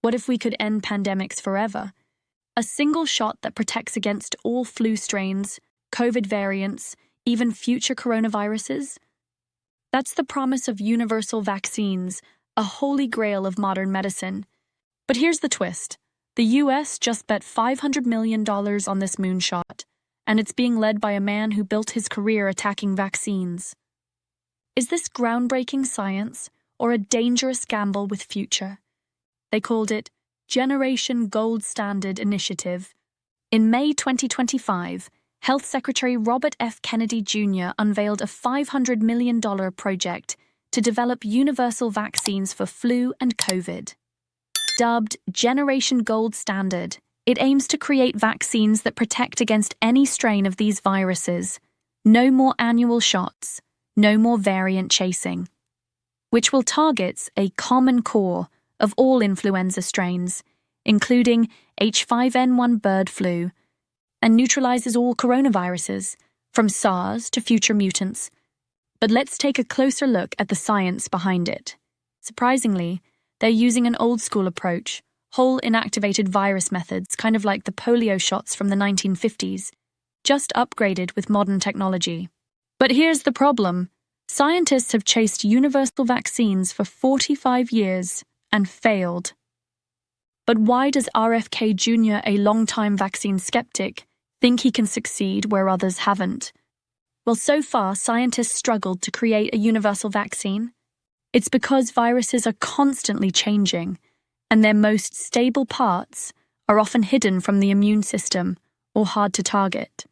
What if we could end pandemics forever? A single shot that protects against all flu strains, COVID variants, even future coronaviruses? That's the promise of universal vaccines, a holy grail of modern medicine. But here's the twist. The US just bet $500 million on this moonshot, and it's being led by a man who built his career attacking vaccines. Is this groundbreaking science or a dangerous gamble with future? They called it Generation Gold Standard Initiative. In May 2025, Health Secretary Robert F. Kennedy Jr. unveiled a $500 million project to develop universal vaccines for flu and COVID. Dubbed Generation Gold Standard, it aims to create vaccines that protect against any strain of these viruses. No more annual shots, no more variant chasing, which will target a common core of all influenza strains, including H5N1 bird flu, and neutralizes all coronaviruses, from SARS to future mutants. But let's take a closer look at the science behind it. Surprisingly, they're using an old-school approach, whole inactivated virus methods, kind of like the polio shots from the 1950s, just upgraded with modern technology. But here's the problem. Scientists have chased universal vaccines for 45 years and failed. But why does RFk Jr., a longtime vaccine skeptic, think he can succeed where others haven't? Well, so far, scientists struggled to create a universal vaccine. It's because viruses are constantly changing, and their most stable parts are often hidden from the immune system or hard to target.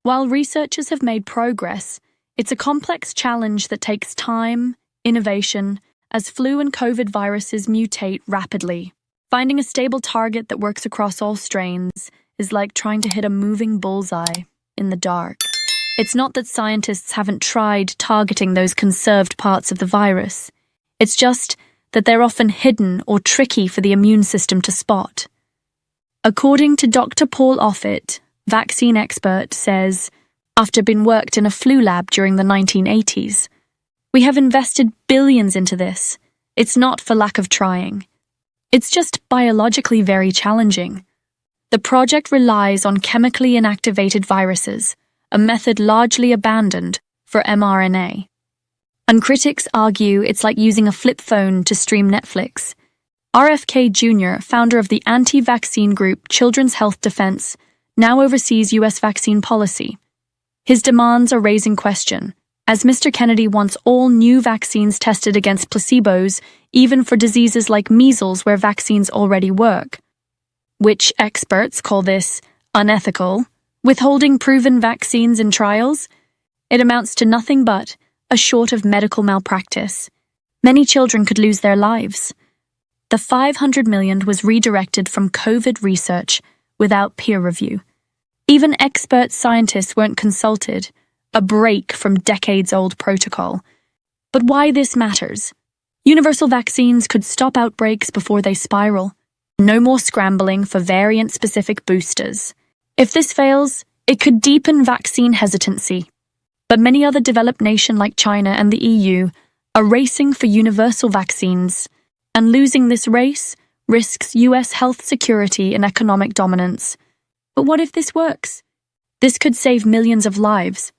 While researchers have made progress, it's a complex challenge that takes time, innovation, as flu and COVID viruses mutate rapidly. Finding a stable target that works across all strains is like trying to hit a moving bullseye in the dark. It's not that scientists haven't tried targeting those conserved parts of the virus. It's just that they're often hidden or tricky for the immune system to spot. According to Dr. Paul Offit, vaccine expert, says, after being worked in a flu lab during the 1980s, "We have invested billions into this. It's not for lack of trying. It's just biologically very challenging. The project relies on chemically inactivated viruses, a method largely abandoned for mRNA. And critics argue it's like using a flip phone to stream Netflix." RFk Jr., founder of the anti-vaccine group Children's Health Defense, now oversees U.S. vaccine policy. His demands are raising question, as Mr. Kennedy wants all new vaccines tested against placebos, even for diseases like measles where vaccines already work. Which experts call this unethical. Withholding proven vaccines in trials? It amounts to nothing but a short of medical malpractice. Many children could lose their lives. The $500 million was redirected from COVID research without peer review. Even expert scientists weren't consulted, a break from decades-old protocol. But why this matters? Universal vaccines could stop outbreaks before they spiral. No more scrambling for variant-specific boosters. If this fails, it could deepen vaccine hesitancy. But many other developed nations like China and the EU are racing for universal vaccines, and losing this race risks US health security and economic dominance. But what if this works? This could save millions of lives.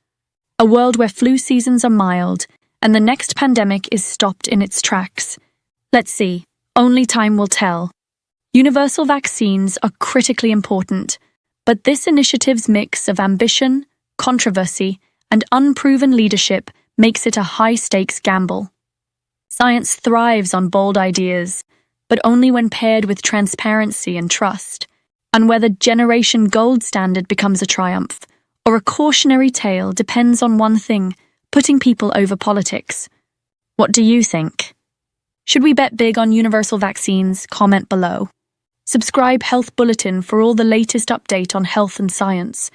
A world where flu seasons are mild and the next pandemic is stopped in its tracks. Let's see. Only time will tell. Universal vaccines are critically important, but this initiative's mix of ambition, controversy, and unproven leadership makes it a high-stakes gamble. Science thrives on bold ideas, but only when paired with transparency and trust. And whether Generation Gold Standard becomes a triumph or a cautionary tale depends on one thing: putting people over politics. What do you think? Should we bet big on universal vaccines? Comment below. Subscribe Health Bulletin for all the latest update on health and science.